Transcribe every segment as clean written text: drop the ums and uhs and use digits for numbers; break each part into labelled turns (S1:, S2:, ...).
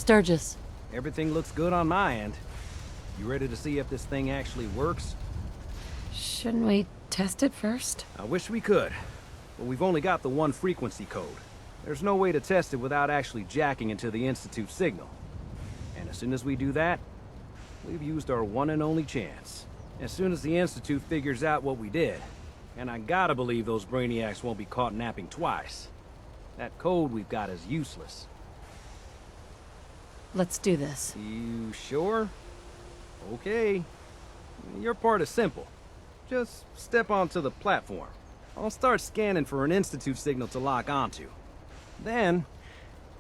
S1: Sturgis.
S2: Everything looks good on my end. You ready to see if this thing actually works?
S1: Shouldn't we test it first?
S2: I wish we could, but we've only got the one frequency code. There's no way to test it without actually jacking into the Institute signal. And as soon as we do that, we've used our one and only chance. As soon as the Institute figures out what we did, and I gotta believe those brainiacs won't be caught napping twice, that code we've got is useless.
S1: Let's do this.
S2: You sure? Okay. Your part is simple. Just step onto the platform. I'll start scanning for an Institute signal to lock onto. Then,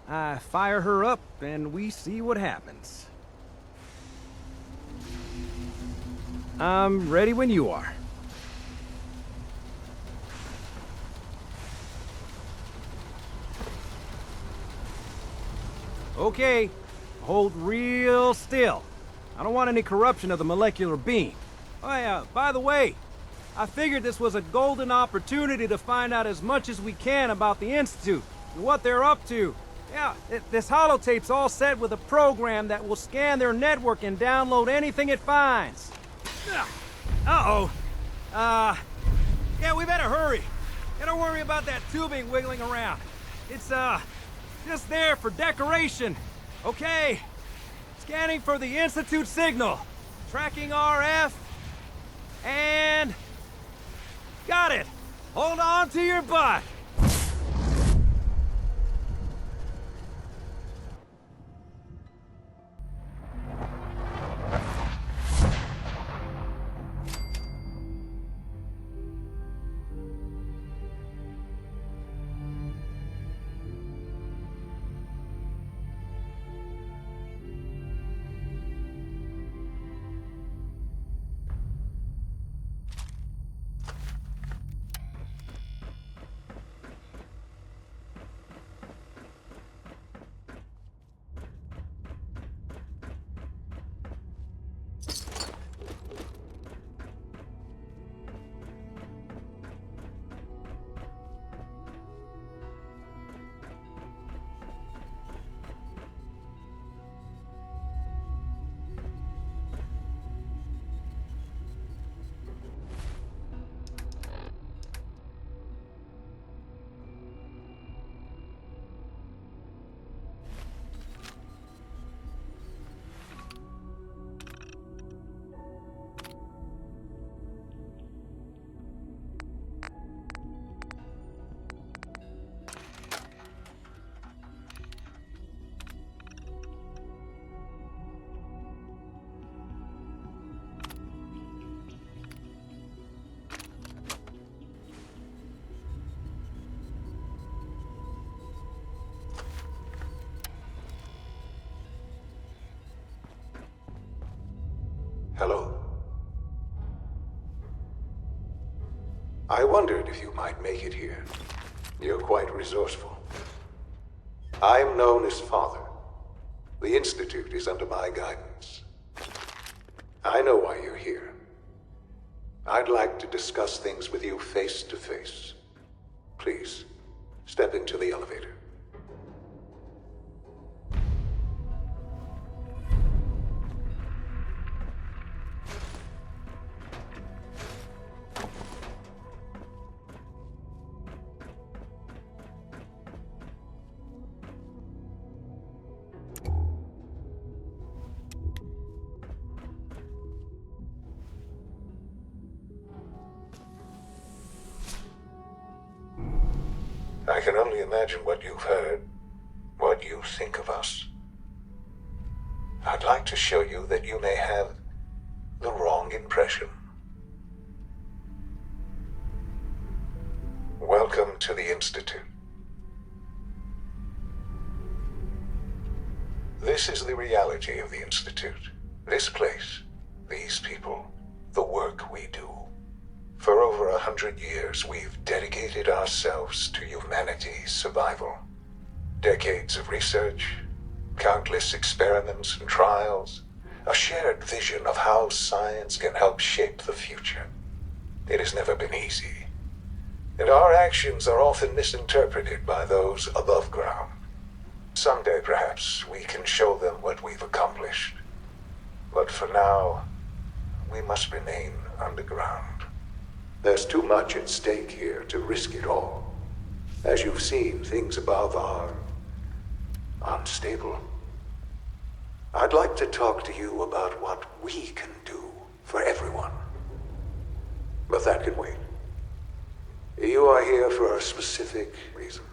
S2: I fire her up and we see what happens. I'm ready when you are. Okay, hold real still. I don't want any corruption of the molecular beam. Oh yeah, by the way, I figured this was a golden opportunity to find out as much as we can about the Institute and what they're up to. Yeah, this holotape's all set with a program that will scan their network and download anything it finds. Uh-oh. Yeah, we better hurry. And don't worry about that tubing wiggling around. It's, just there for decoration. Okay. Scanning for the Institute signal. Tracking RF. And... got it. Hold on to your butt.
S3: Hello. I wondered if you might make it here. You're quite resourceful. I'm known as Father. The Institute is under my guidance. I know why you're here. I'd like to discuss things with you face to face. Please, step into the elevator. I can only imagine what you've heard, what you think of us. I'd like to show you that you may have the wrong impression. Welcome to the Institute. This is the reality of the Institute. This place, these people, the work we do. For over 100 years, we've dedicated ourselves to humanity's survival. Decades of research, countless experiments and trials, a shared vision of how science can help shape the future. It has never been easy, and our actions are often misinterpreted by those above ground. Someday, perhaps, we can show them what we've accomplished. But for now, we must remain underground. There's too much at stake here to risk it all. As you've seen, things above are unstable. I'd like to talk to you about what we can do for everyone. But that can wait. You are here for a specific reason.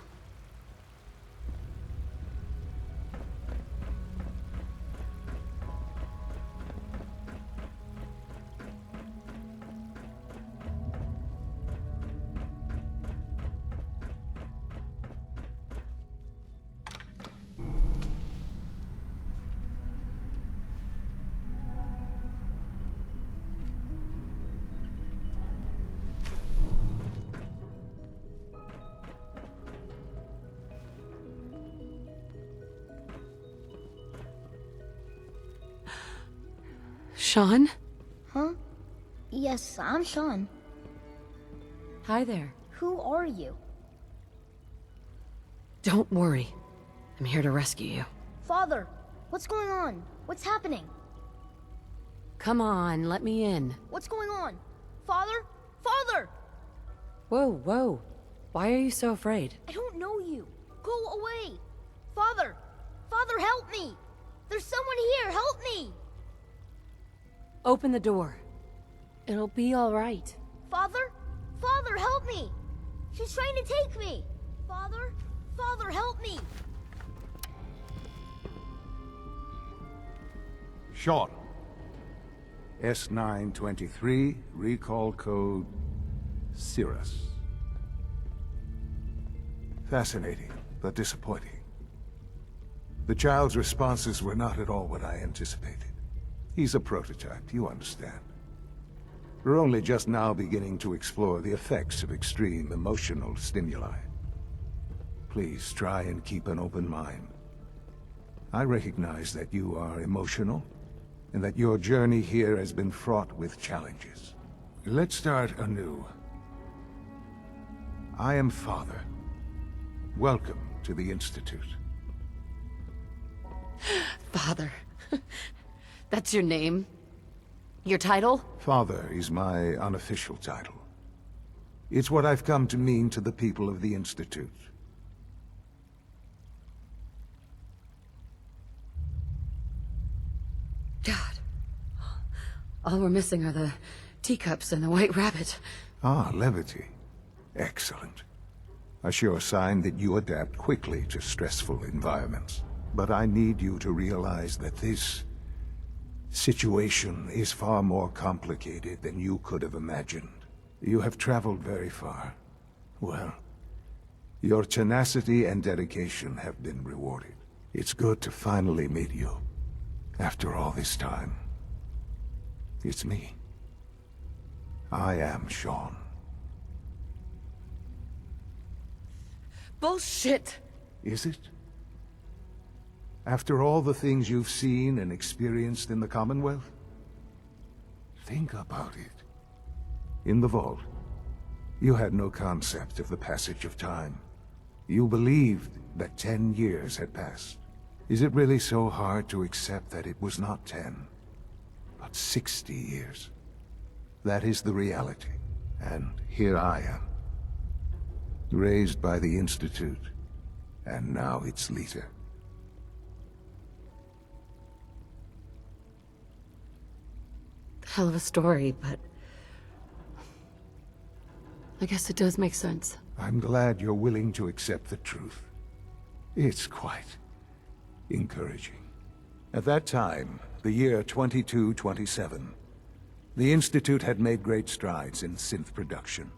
S1: Sean?
S4: Huh? Yes, I'm Sean.
S1: Hi there.
S4: Who are you?
S1: Don't worry. I'm here to rescue you.
S4: Father, what's going on? What's happening?
S1: Come on, let me in.
S4: What's going on? Father? Father!
S1: Whoa, whoa. Why are you so afraid?
S4: I don't know you. Go away. Father! Father, help me! There's someone here, help me!
S1: Open the door. It'll be all right.
S4: Father? Father, help me! She's trying to take me! Father? Father, help me!
S5: Sean. S923, recall code Cirrus. Fascinating, but disappointing. The child's responses were not at all what I anticipated. He's a prototype, you understand. We're only just now beginning to explore the effects of extreme emotional stimuli. Please try and keep an open mind. I recognize that you are emotional, and that your journey here has been fraught with challenges. Let's start anew. I am Father. Welcome to the Institute.
S1: Father. That's your name? Your title?
S5: Father is my unofficial title. It's what I've come to mean to the people of the Institute.
S1: God. All we're missing are the teacups and the white rabbit.
S5: Ah, levity. Excellent. A sure sign that you adapt quickly to stressful environments. But I need you to realize that this situation is far more complicated than you could have imagined. You have traveled very far. Well, your tenacity and dedication have been rewarded. It's good to finally meet you. After all this time. It's me. I am Sean.
S1: Bullshit!
S5: Is it? After all the things you've seen and experienced in the Commonwealth? Think about it. In the Vault, you had no concept of the passage of time. You believed that 10 years had passed. Is it really so hard to accept that it was not 10, but 60 years? That is the reality, and here I am. Raised by the Institute, and now its leader.
S1: Hell of a story, but I guess it does make sense.
S5: I'm glad you're willing to accept the truth. It's quite encouraging. At that time, the year 2227, the Institute had made great strides in synth production.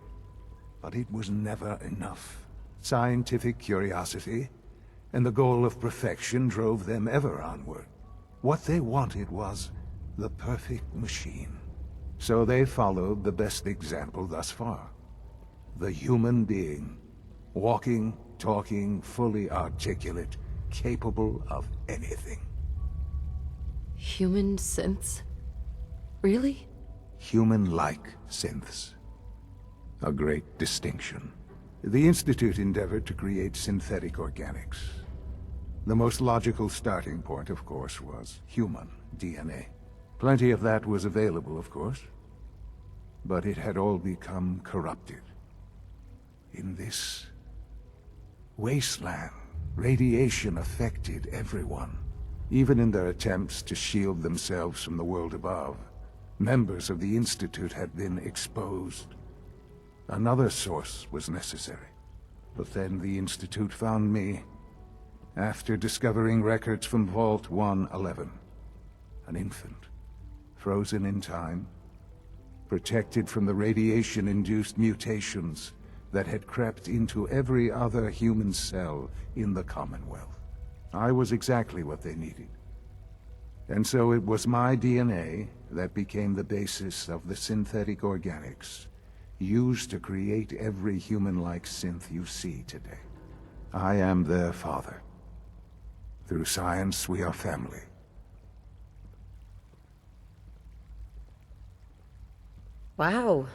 S5: But it was never enough. Scientific curiosity and the goal of perfection drove them ever onward. What they wanted was the perfect machine. So they followed the best example thus far. The human being. Walking, talking, fully articulate, capable of anything.
S1: Human synths? Really?
S5: Human-like synths. A great distinction. The Institute endeavored to create synthetic organics. The most logical starting point, of course, was human DNA. Plenty of that was available, of course. But it had all become corrupted. In this wasteland, radiation affected everyone. Even in their attempts to shield themselves from the world above, members of the Institute had been exposed. Another source was necessary. But then the Institute found me, after discovering records from Vault 111. An infant, frozen in time, protected from the radiation-induced mutations that had crept into every other human cell in the Commonwealth. I was exactly what they needed. And so it was my DNA that became the basis of the synthetic organics used to create every human-like synth you see today. I am their father. Through science, we are family.
S1: Wow,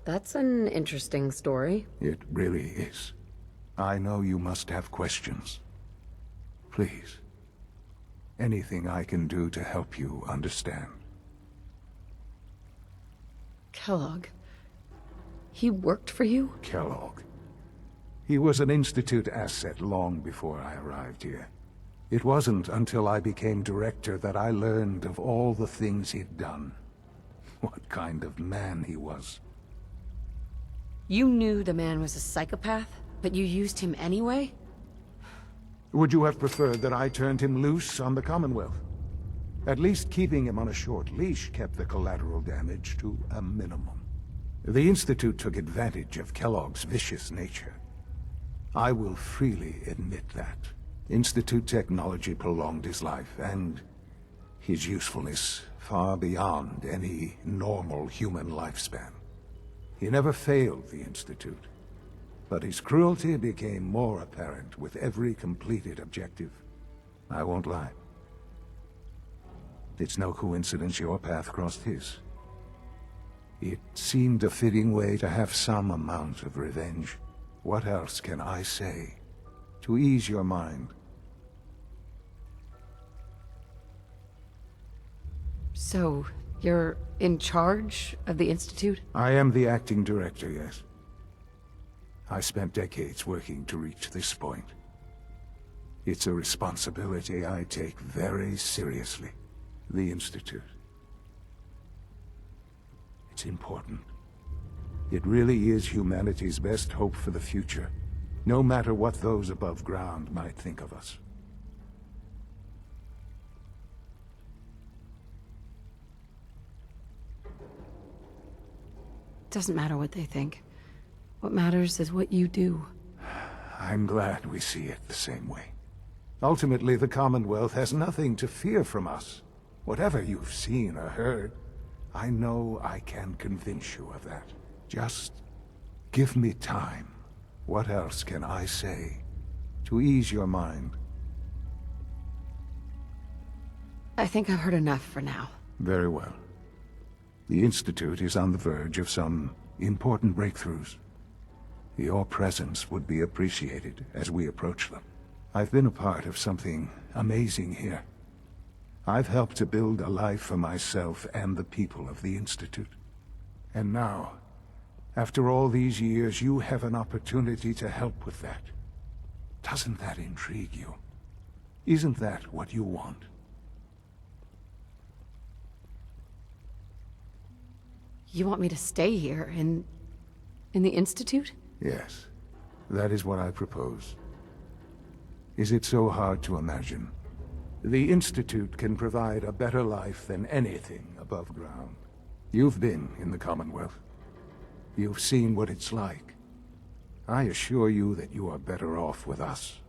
S1: that's an interesting story.
S5: It really is. I know you must have questions. Please. Anything I can do to help you understand.
S1: Kellogg. He worked for you?
S5: Kellogg. He was an Institute asset long before I arrived here. It wasn't until I became director that I learned of all the things he'd done. What kind of man he was.
S1: You knew the man was a psychopath, but you used him anyway?
S5: Would you have preferred that I turned him loose on the Commonwealth? At least keeping him on a short leash kept the collateral damage to a minimum. The Institute took advantage of Kellogg's vicious nature. I will freely admit that. Institute technology prolonged his life, and his usefulness far beyond any normal human lifespan. He never failed the Institute, but his cruelty became more apparent with every completed objective. I won't lie. It's no coincidence your path crossed his. It seemed a fitting way to have some amount of revenge. What else can I say to ease your mind?
S1: So, you're in charge of the Institute?
S5: I am the acting director, yes. I spent decades working to reach this point. It's a responsibility I take very seriously. The Institute. It's important. It really is humanity's best hope for the future, no matter what those above ground might think of us.
S1: Doesn't matter what they think. What matters is what you do.
S5: I'm glad we see it the same way. Ultimately, the Commonwealth has nothing to fear from us. Whatever you've seen or heard, I know I can convince you of that. Just give me time. What else can I say to ease your mind?
S1: I think I've heard enough for now.
S5: Very well. The Institute is on the verge of some important breakthroughs. Your presence would be appreciated as we approach them. I've been a part of something amazing here. I've helped to build a life for myself and the people of the Institute. And now, after all these years, you have an opportunity to help with that. Doesn't that intrigue you? Isn't that what you want?
S1: You want me to stay here, in the Institute?
S5: Yes, that is what I propose. Is it so hard to imagine? The Institute can provide a better life than anything above ground. You've been in the Commonwealth. You've seen what it's like. I assure you that you are better off with us.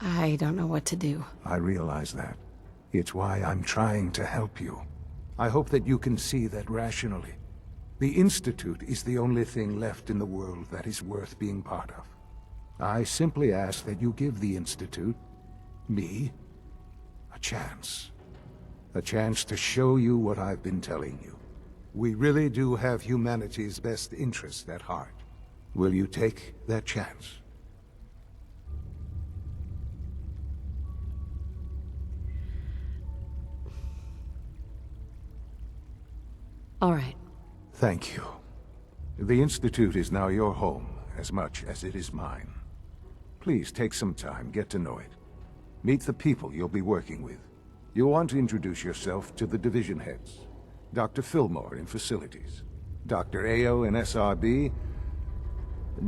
S1: I don't know what to do.
S5: I realize that. It's why I'm trying to help you. I hope that you can see that rationally. The Institute is the only thing left in the world that is worth being part of. I simply ask that you give the Institute, me, a chance. A chance to show you what I've been telling you. We really do have humanity's best interest at heart. Will you take that chance?
S1: All right.
S5: Thank you. The Institute is now your home, as much as it is mine. Please take some time, get to know it. Meet the people you'll be working with. You'll want to introduce yourself to the division heads. Dr. Fillmore in Facilities, Dr. Ayo in SRB,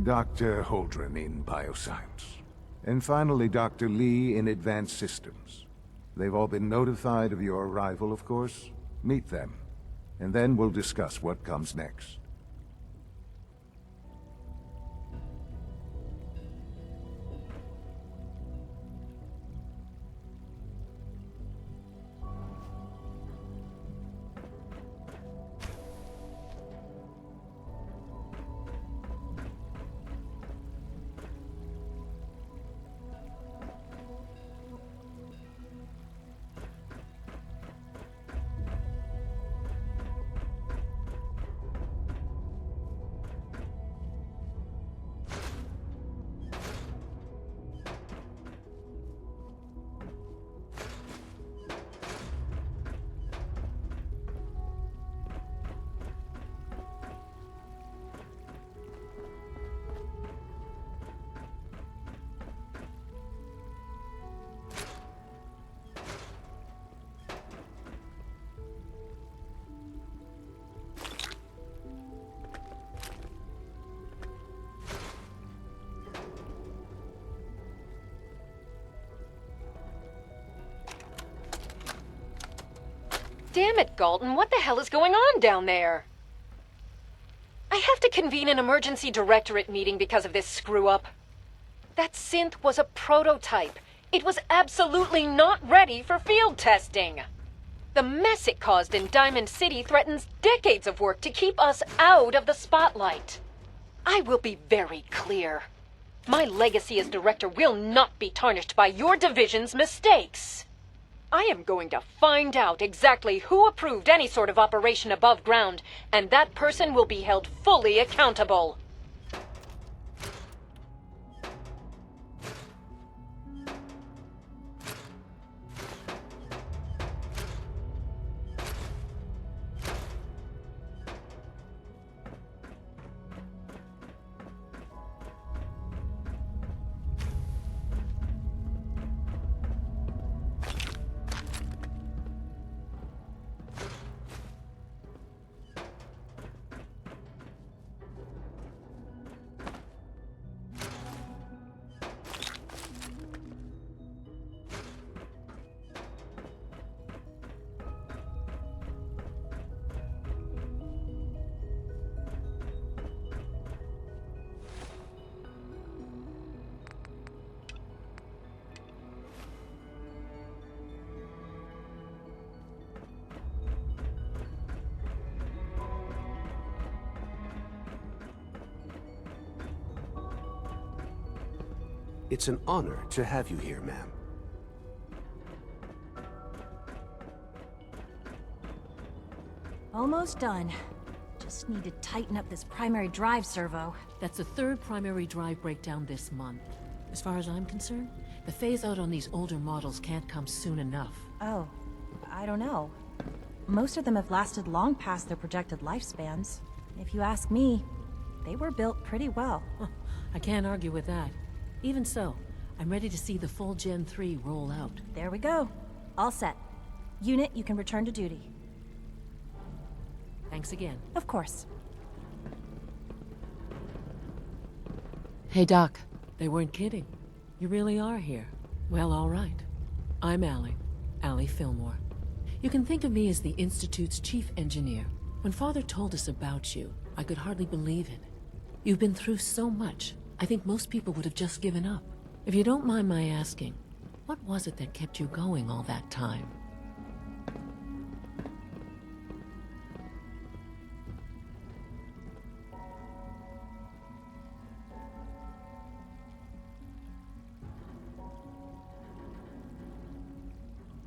S5: Dr. Holdren in Bioscience, and finally Dr. Lee in Advanced Systems. They've all been notified of your arrival, of course. Meet them, and then we'll discuss what comes next.
S6: Damn it, Galton, what the hell is going on down there? I have to convene an emergency directorate meeting because of this screw-up. That synth was a prototype. It was absolutely not ready for field testing. The mess it caused in Diamond City threatens decades of work to keep us out of the spotlight. I will be very clear. My legacy as director will not be tarnished by your division's mistakes. I am going to find out exactly who approved any sort of operation above ground, and that person will be held fully accountable.
S7: It's an honor to have you here, ma'am.
S8: Almost done. Just need to tighten up this primary drive servo.
S9: That's the third primary drive breakdown this month. As far as I'm concerned, the phase-out on these older models can't come soon enough.
S8: Oh, I don't know. Most of them have lasted long past their projected lifespans. If you ask me, they were built pretty well.
S9: I can't argue with that. Even so, I'm ready to see the full Gen 3 roll out.
S8: There we go. All set. Unit, you can return to duty.
S9: Thanks again.
S8: Of course.
S1: Hey, Doc.
S9: They weren't kidding. You really are here. Well, all right. I'm Allie Fillmore. You can think of me as the Institute's chief engineer. When Father told us about you, I could hardly believe it. You've been through so much. I think most people would have just given up. If you don't mind my asking, what was it that kept you going all that time?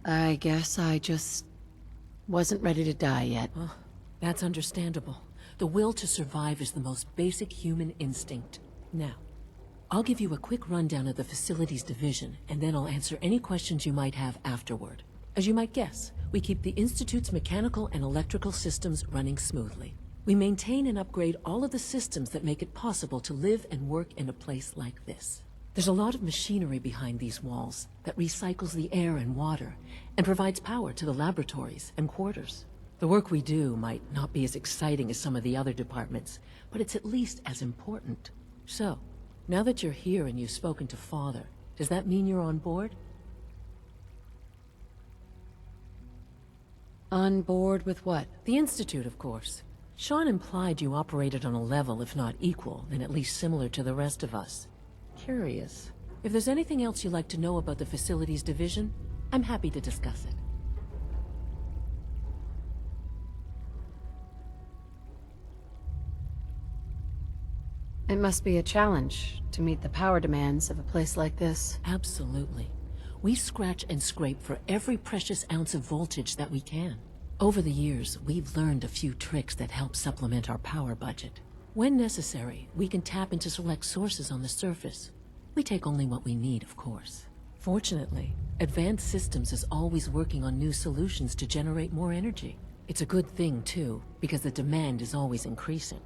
S1: I guess I just wasn't ready to die yet.
S9: That's understandable. The will to survive is the most basic human instinct. Now, I'll give you a quick rundown of the facilities division, and then I'll answer any questions you might have afterward. As you might guess, we keep the Institute's mechanical and electrical systems running smoothly. We maintain and upgrade all of the systems that make it possible to live and work in a place like this. There's a lot of machinery behind these walls that recycles the air and water and provides power to the laboratories and quarters. The work we do might not be as exciting as some of the other departments, but it's at least as important. So, now that you're here and you've spoken to Father, does that mean you're on board?
S1: On board with what?
S9: The Institute, of course. Sean implied you operated on a level, if not equal, then at least similar to the rest of us. Curious. If there's anything else you'd like to know about the Facilities Division, I'm happy to discuss it.
S1: It must be a challenge to meet the power demands of a place like this.
S9: Absolutely. We scratch and scrape for every precious ounce of voltage that we can. Over the years, we've learned a few tricks that help supplement our power budget. When necessary, we can tap into select sources on the surface. We take only what we need, of course. Fortunately, Advanced Systems is always working on new solutions to generate more energy. It's a good thing, too, because the demand is always increasing.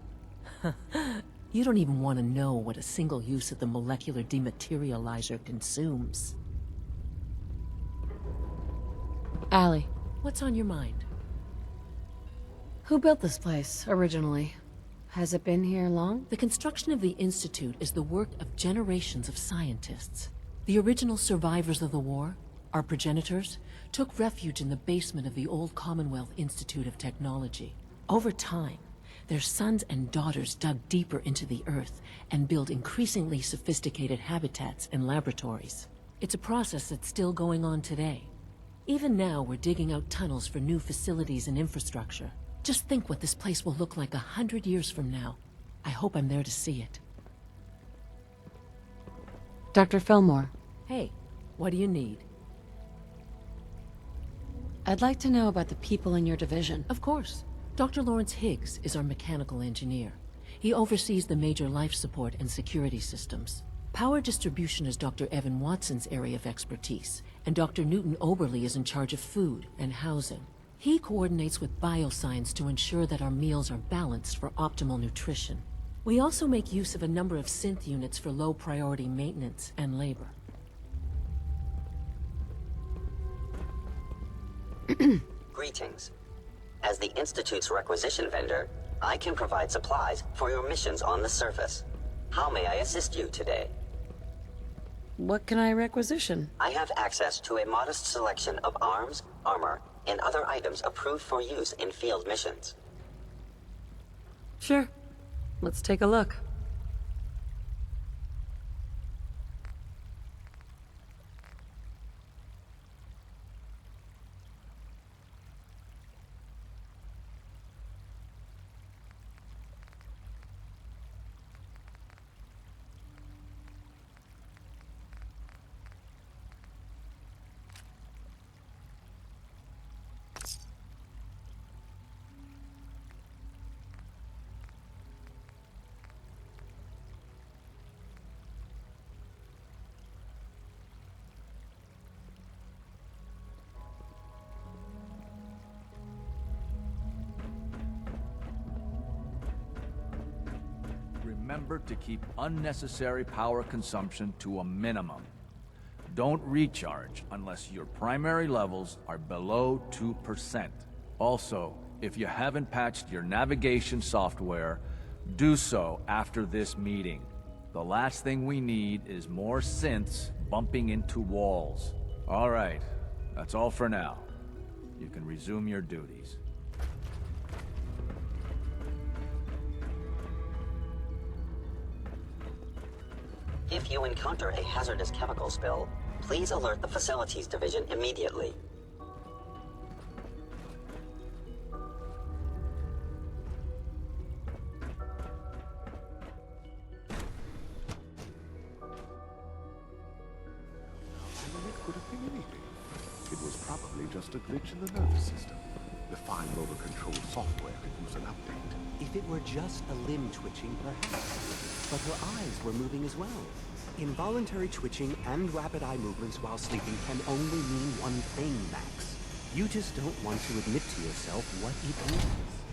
S9: You don't even want to know what a single use of the molecular dematerializer consumes.
S1: Allie,
S9: What's on your mind?
S1: who built this place originally? Has it been here long?
S9: The construction of the Institute is the work of generations of scientists. The original survivors of the war, our progenitors, took refuge in the basement of the old Commonwealth Institute of Technology. Over time, their sons and daughters dug deeper into the earth and built increasingly sophisticated habitats and laboratories. It's a process that's still going on today. Even now, we're digging out tunnels for new facilities and infrastructure. Just think what this place will look like 100 years from now. I hope I'm there to see it.
S1: Dr. Fillmore,
S9: Hey, what do you need?
S1: I'd like to know about the people in your division.
S9: Of course. Dr. Lawrence Higgs is our mechanical engineer. He oversees the major life support and security systems. Power distribution is Dr. Evan Watson's area of expertise, and Dr. Newton Oberly is in charge of food and housing. He coordinates with bioscience to ensure that our meals are balanced for optimal nutrition. We also make use of a number of synth units for low-priority maintenance and labor.
S10: Greetings. As the Institute's requisition vendor, I can provide supplies for your missions on the surface. How may I assist you today?
S1: What can I requisition?
S10: I have access to a modest selection of arms, armor, and other items approved for use in field missions.
S1: Sure. Let's take a look.
S11: Remember to keep unnecessary power consumption to a minimum. Don't recharge unless your primary levels are below 2%. Also, if you haven't patched your navigation software, do so after this meeting. The last thing we need is more synths bumping into walls. All right, that's all for now. You can resume your duties.
S10: If you encounter a hazardous chemical spill, please alert the Facilities Division immediately.
S5: It could have been anything. It was probably just a glitch in the nervous system.
S7: The fine motor control software could use an update.
S12: If it were just a limb twitching, perhaps. But her eyes were moving as well. Involuntary twitching and rapid eye movements while sleeping can only mean one thing, Max. You just don't want to admit to yourself what it means.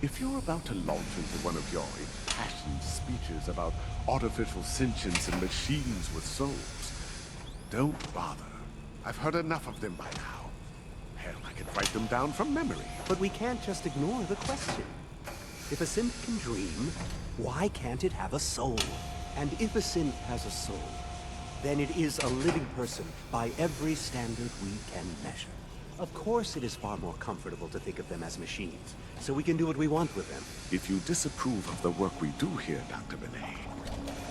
S7: If you're about to launch into one of your impassioned speeches about artificial sentience and machines with souls, don't bother. I've heard enough of them by now. Hell, I could write them down from memory.
S12: But we can't just ignore the question. If a synth can dream, why can't it have a soul? And if a synth has a soul, then it is a living person by every standard we can measure. Of course it is far more comfortable to think of them as machines, so we can do what we want with them.
S7: If you disapprove of the work we do here, Dr. Benet,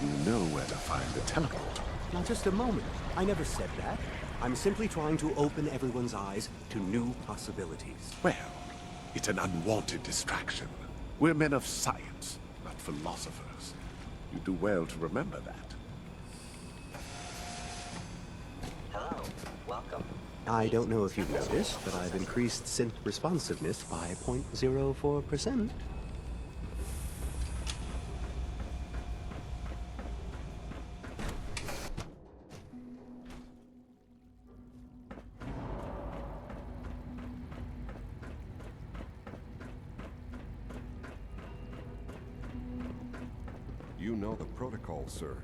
S7: you know where to find the teleporter.
S12: Now just a moment. I never said that. I'm simply trying to open everyone's eyes to new possibilities.
S7: Well, it's an unwanted distraction. We're men of science, not philosophers. You do well to remember that.
S10: Hello, welcome.
S12: I don't know if you've noticed, but I've increased synth responsiveness by 0.04%.
S13: You know the protocol, sir.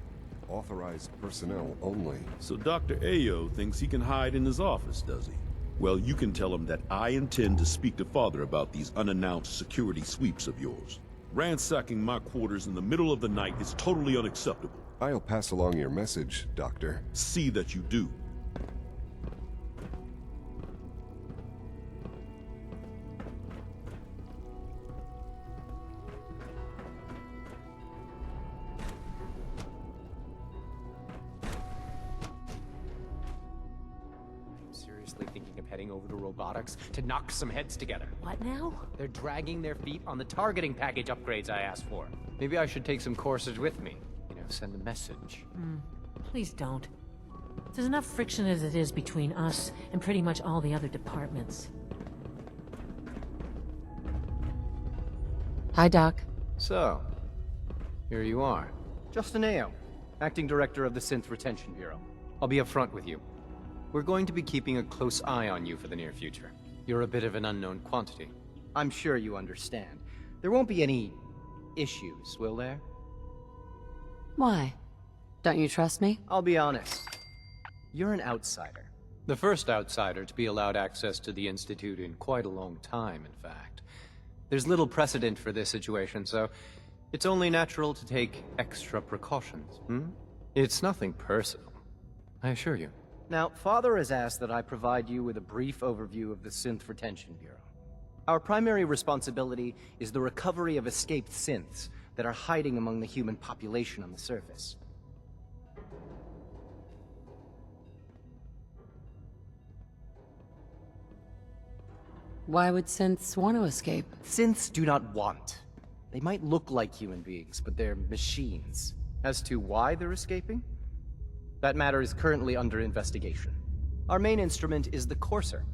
S13: Authorized personnel only.
S14: So Dr. Ayo thinks he can hide in his office, does he? Well, you can tell him that I intend to speak to Father about these unannounced security sweeps of yours. Ransacking my quarters in the middle of the night is totally unacceptable.
S13: I'll pass along your message, Doctor.
S14: See that you do.
S15: Thinking of heading over to robotics to knock some heads together.
S9: What now?
S15: They're dragging their feet on the targeting package upgrades I asked for. Maybe I should take some courses with me. You know, send a message.
S9: Please don't. There's enough friction as it is between us and pretty much all the other departments.
S1: Hi, Doc.
S15: So, here you are. Justin Ayo, Acting Director of the Synth Retention Bureau. I'll be upfront with you. We're going to be keeping a close eye on you for the near future. You're a bit of an unknown quantity. I'm sure you understand. There won't be any issues, will there?
S1: Why? Don't you trust me?
S15: I'll be honest. You're an outsider. The first outsider to be allowed access to the Institute in quite a long time, in fact. There's little precedent for this situation, so it's only natural to take extra precautions, It's nothing personal, I assure you. Now, Father has asked that I provide you with a brief overview of the Synth Retention Bureau. Our primary responsibility is the recovery of escaped synths that are hiding among the human population on the surface.
S1: Why would synths want to escape?
S15: Synths do not want. They might look like human beings, but they're machines. As to why they're escaping? That matter is currently under investigation. Our main instrument is the Courser,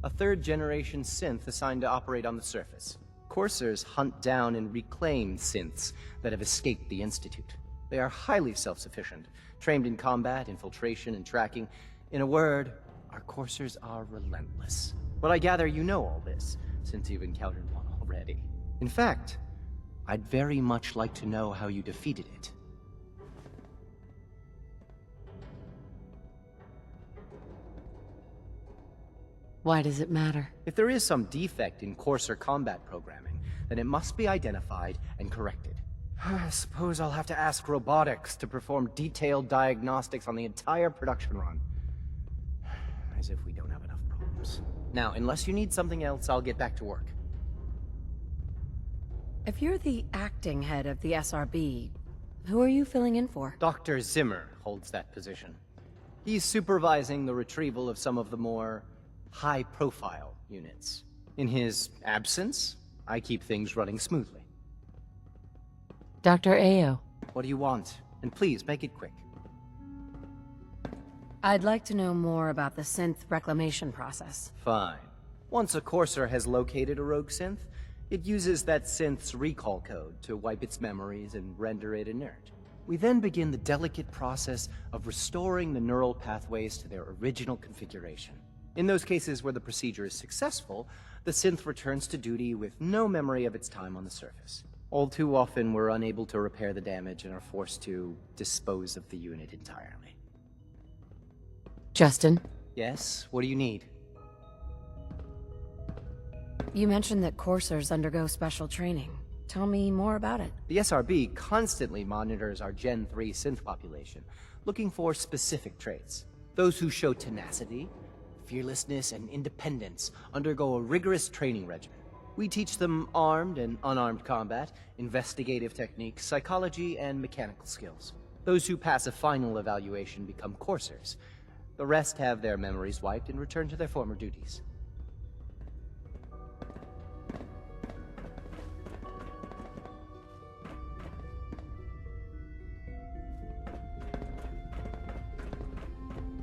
S15: a third-generation synth assigned to operate on the surface. Coursers hunt down and reclaim synths that have escaped the Institute. They are highly self-sufficient, trained in combat, infiltration, and tracking. In a word, our Coursers are relentless. But I gather you know all this, since you've encountered one already. In fact, I'd very much like to know how you defeated it.
S1: Why does it matter?
S15: If there is some defect in Courser combat programming, then it must be identified and corrected. I suppose I'll have to ask robotics to perform detailed diagnostics on the entire production run. As if we don't have enough problems. Now, unless you need something else, I'll get back to work.
S1: If you're the acting head of the SRB, who are you filling in for?
S15: Dr. Zimmer holds that position. He's supervising the retrieval of some of the more high-profile units. In his absence, I keep things running smoothly.
S1: Dr. Ayo.
S15: What do you want? And please, make it quick.
S1: I'd like to know more about the synth reclamation process.
S15: Fine. Once a Courser has located a rogue synth, it uses that synth's recall code to wipe its memories and render it inert. We then begin the delicate process of restoring the neural pathways to their original configuration. In those cases where the procedure is successful, the synth returns to duty with no memory of its time on the surface. All too often, we're unable to repair the damage and are forced to dispose of the unit entirely.
S1: Justin,
S15: Yes? What do you need?
S1: you mentioned that coursers undergo special training. Tell me more about it.
S15: The SRB constantly monitors our Gen 3 synth population, looking for specific traits. Those who show tenacity, fearlessness, and independence undergo a rigorous training regimen. We teach them armed and unarmed combat, investigative techniques, psychology, and mechanical skills. Those who pass a final evaluation become coursers. The rest have their memories wiped and return to their former duties.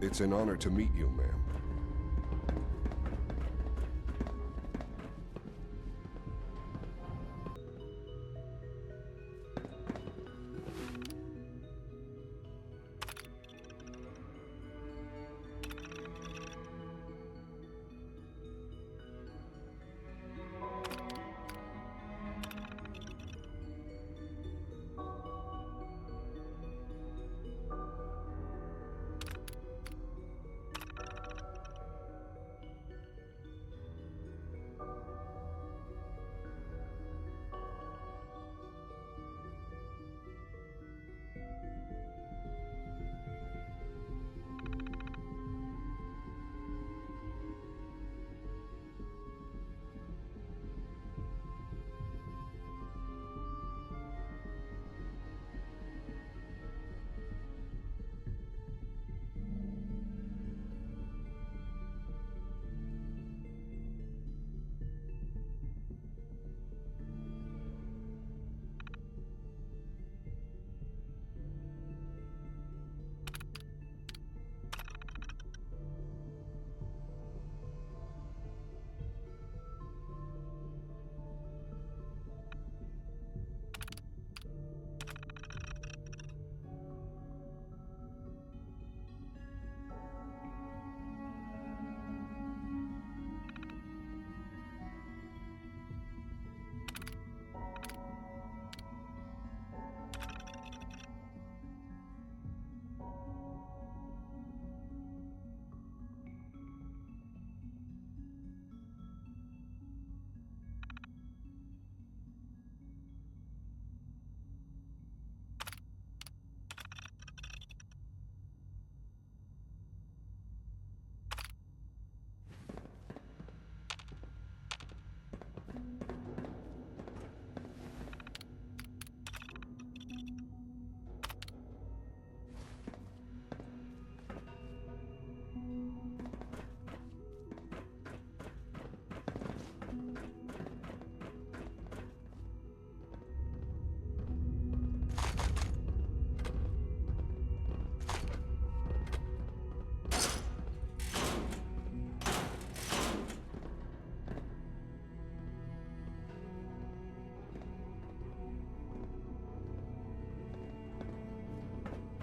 S13: It's an honor to meet you, ma'am.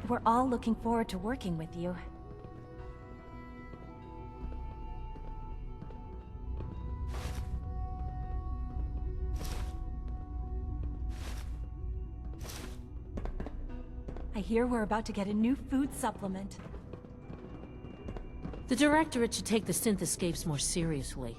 S8: We're all looking forward to working with you. I hear we're about to get a new food supplement.
S9: The Directorate should take the synth escapes more seriously.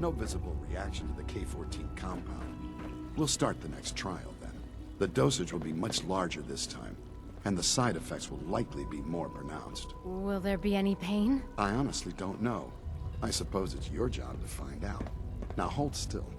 S16: No visible reaction to the K-14 compound. We'll start the next trial then. The dosage will be much larger this time, and the side effects will likely be more pronounced.
S1: Will there be any pain?
S16: I honestly don't know. I suppose it's your job to find out. Now hold still.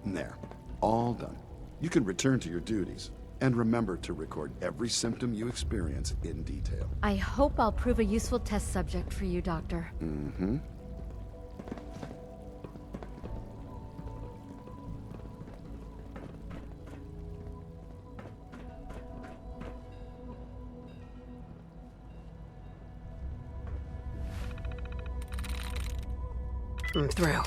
S16: There. All done. You can return to your duties. And remember to record every symptom you experience in detail.
S1: I hope I'll prove a useful test subject for you, Doctor.
S16: Mm-hmm.
S1: I'm through.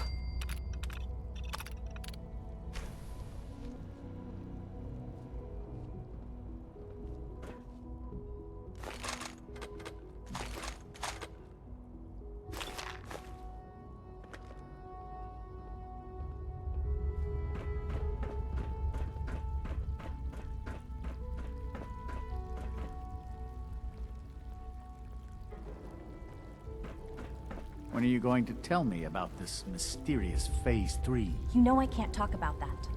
S17: When are you going to tell me about this mysterious Phase 3?
S8: You know I can't talk about that.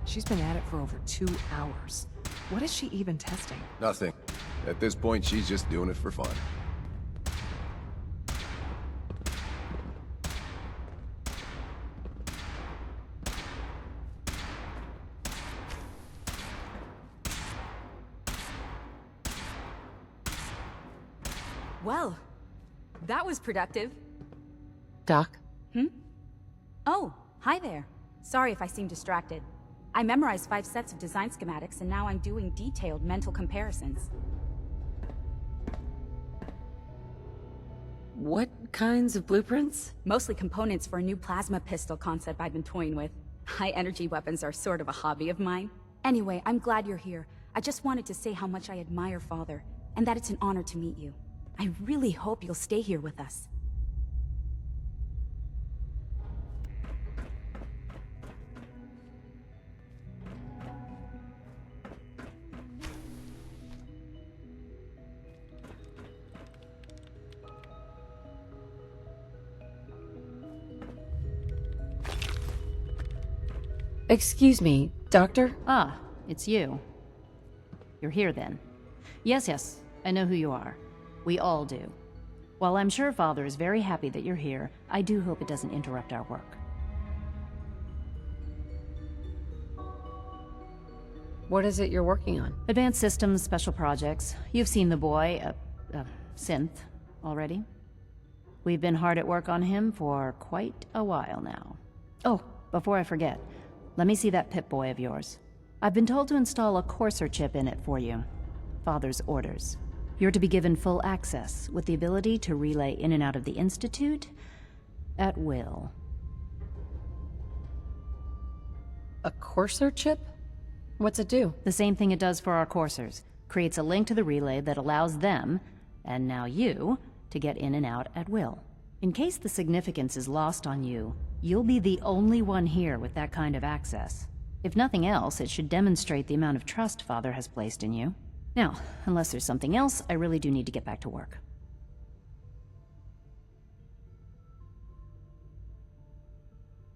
S18: She's been at it for over 2 hours. What is she even testing?
S19: Nothing. At this point, she's just doing it for fun.
S20: Well, that was productive.
S1: Doc?
S20: Oh, hi there. Sorry if I seem distracted. I memorized 5 sets of design schematics and now I'm doing detailed mental comparisons.
S1: What kinds of blueprints?
S20: Mostly components for a new plasma pistol concept I've been toying with. High-energy weapons are sort of a hobby of mine. Anyway, I'm glad you're here. I just wanted to say how much I admire Father, and that it's an honor to meet you. I really hope you'll stay here with us.
S1: Excuse me, Doctor?
S21: Ah, it's you. You're here then. Yes, I know who you are. We all do. While I'm sure Father is very happy that you're here, I do hope it doesn't interrupt our work.
S1: What is it you're working on?
S21: Advanced systems, special projects. You've seen the boy, Synth, already. We've been hard at work on him for quite a while now. Oh, before I forget, let me see that Pip-Boy of yours. I've been told to install a Courser chip in it for you. Father's orders. You're to be given full access, with the ability to relay in and out of the Institute at will.
S1: A Courser chip? What's it do?
S21: The same thing it does for our coursers. Creates a link to the relay that allows them, and now you, to get in and out at will. In case the significance is lost on you, you'll be the only one here with that kind of access. If nothing else, it should demonstrate the amount of trust Father has placed in you. Now, unless there's something else, I really do need to get back to work.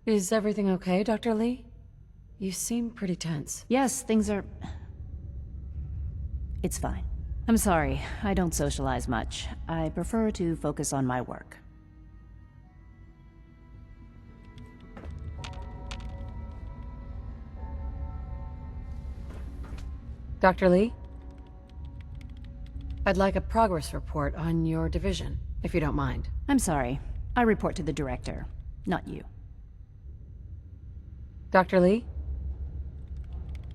S1: Is everything okay, Dr. Lee? You seem pretty tense.
S21: Yes, things are... It's fine. I'm sorry, I don't socialize much. I prefer to focus on my work.
S1: Dr. Lee? I'd like a progress report on your division, if you don't mind.
S21: I'm sorry. I report to the director, not you.
S1: Dr. Lee?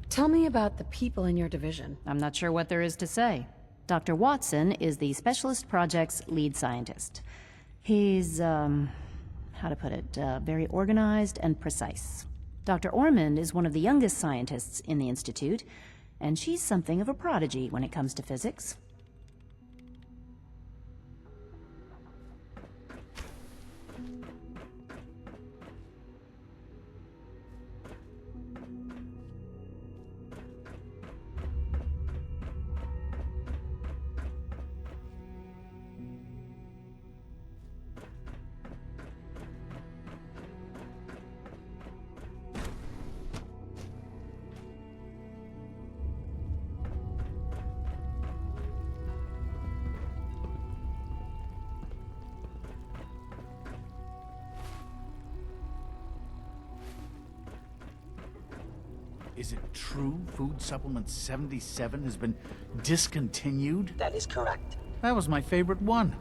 S1: Tell me about the people in your division.
S21: I'm not sure what there is to say. Dr. Watson is the Specialist Projects lead scientist. He's, how to put it, very organized and precise. Dr. Ormond is one of the youngest scientists in the Institute, and she's something of a prodigy when it comes to physics.
S17: Is it true Food Supplement 77 has been discontinued?
S10: That is correct.
S17: That was my favorite one.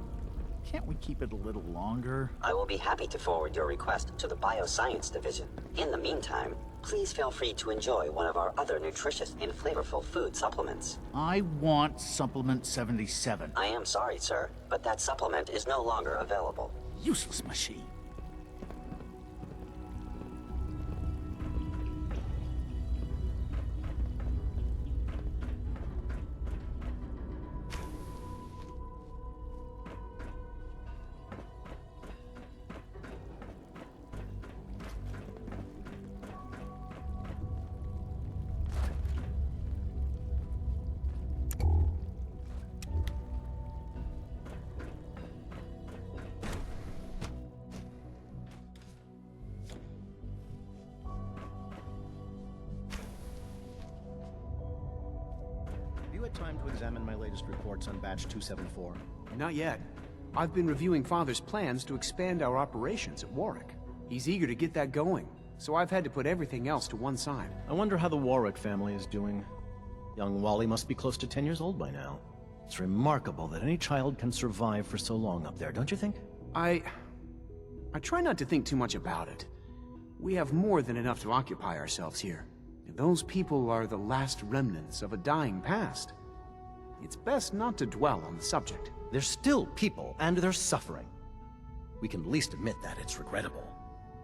S17: Can't we keep it a little longer?
S10: I will be happy to forward your request to the Bioscience Division. In the meantime, please feel free to enjoy one of our other nutritious and flavorful food supplements.
S17: I want Supplement 77.
S10: I am sorry, sir, but that supplement is no longer available.
S17: Useless machine.
S2: Have you had time to examine my latest reports on Batch 274?
S12: Not yet. I've been reviewing Father's plans to expand our operations at Warwick. He's eager to get that going, so I've had to put everything else to one side.
S2: I wonder how the Warwick family is doing. Young Wally must be close to 10 years old by now. It's remarkable that any child can survive for so long up there, don't you think?
S12: I try not to think too much about it. We have more than enough to occupy ourselves here. Those people are the last remnants of a dying past. It's best not to dwell on the subject.
S2: They're still people, and they're suffering. We can at least admit that it's regrettable.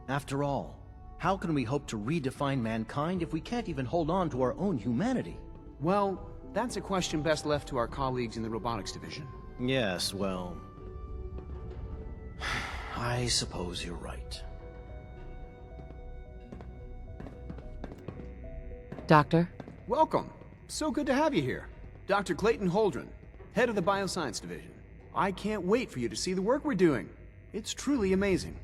S2: After all, how can we hope to redefine mankind if we can't even hold on to our own humanity?
S12: Well, that's a question best left to our colleagues in the robotics division.
S2: Yes, well... I suppose you're right.
S1: Doctor?
S12: Welcome. So good to have you here. Dr. Clayton Holdren, head of the Bioscience Division. I can't wait for you to see the work we're doing. It's truly amazing.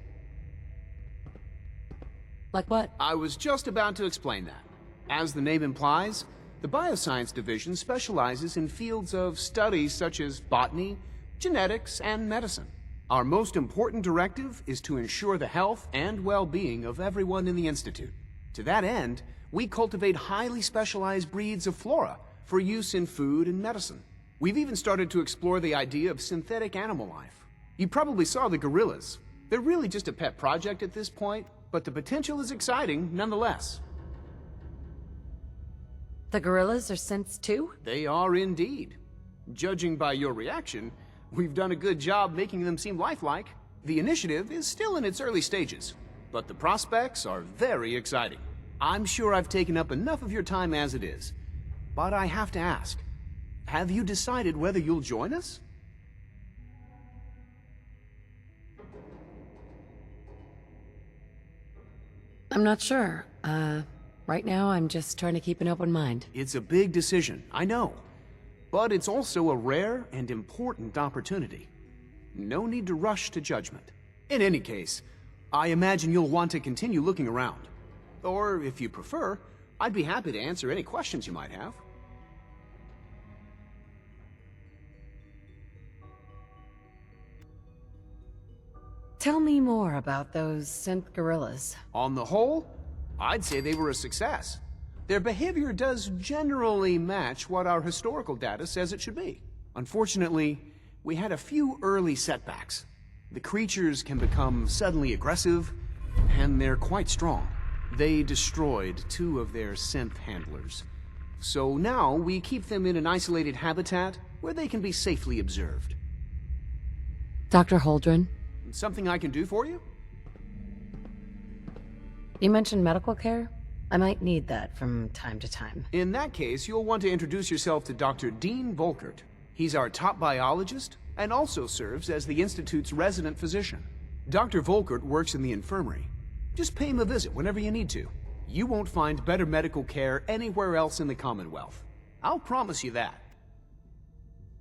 S1: Like what?
S12: I was just about to explain that. As the name implies, the Bioscience Division specializes in fields of studies such as botany, genetics, and medicine. Our most important directive is to ensure the health and well-being of everyone in the Institute. To that end, we cultivate highly specialized breeds of flora for use in food and medicine. We've even started to explore the idea of synthetic animal life. You probably saw the gorillas. They're really just a pet project at this point, but the potential is exciting nonetheless.
S1: The gorillas are synths too?
S12: They are indeed. Judging by your reaction, we've done a good job making them seem lifelike. The initiative is still in its early stages, but the prospects are very exciting. I'm sure I've taken up enough of your time as it is, but I have to ask, have you decided whether you'll join us?
S1: I'm not sure. Right now I'm just trying to keep an open mind.
S12: It's a big decision, I know, but it's also a rare and important opportunity. No need to rush to judgment. In any case, I imagine you'll want to continue looking around. Or, if you prefer, I'd be happy to answer any questions you might have.
S1: Tell me more about those synth gorillas.
S12: On the whole, I'd say they were a success. Their behavior does generally match what our historical data says it should be. Unfortunately, we had a few early setbacks. The creatures can become suddenly aggressive, and they're quite strong. They destroyed 2 of their synth handlers. So now we keep them in an isolated habitat where they can be safely observed.
S1: Dr. Holdren?
S12: Something I can do for you?
S1: You mentioned medical care? I might need that from time to time.
S12: In that case, you'll want to introduce yourself to Dr. Dean Volkert. He's our top biologist and also serves as the Institute's resident physician. Dr. Volkert works in the infirmary. Just pay him a visit whenever you need to. You won't find better medical care anywhere else in the Commonwealth. I'll promise you that.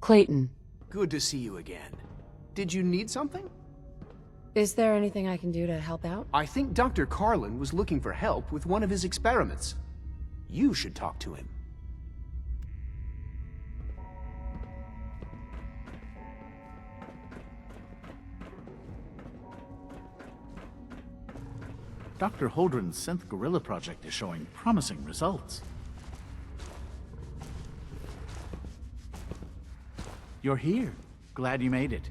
S1: Clayton.
S12: Good to see you again. Did you need something?
S1: Is there anything I can do to help out?
S12: I think Dr. Carlin was looking for help with one of his experiments. You should talk to him.
S17: Dr. Holdren's synth gorilla project is showing promising results. You're here. Glad you made it.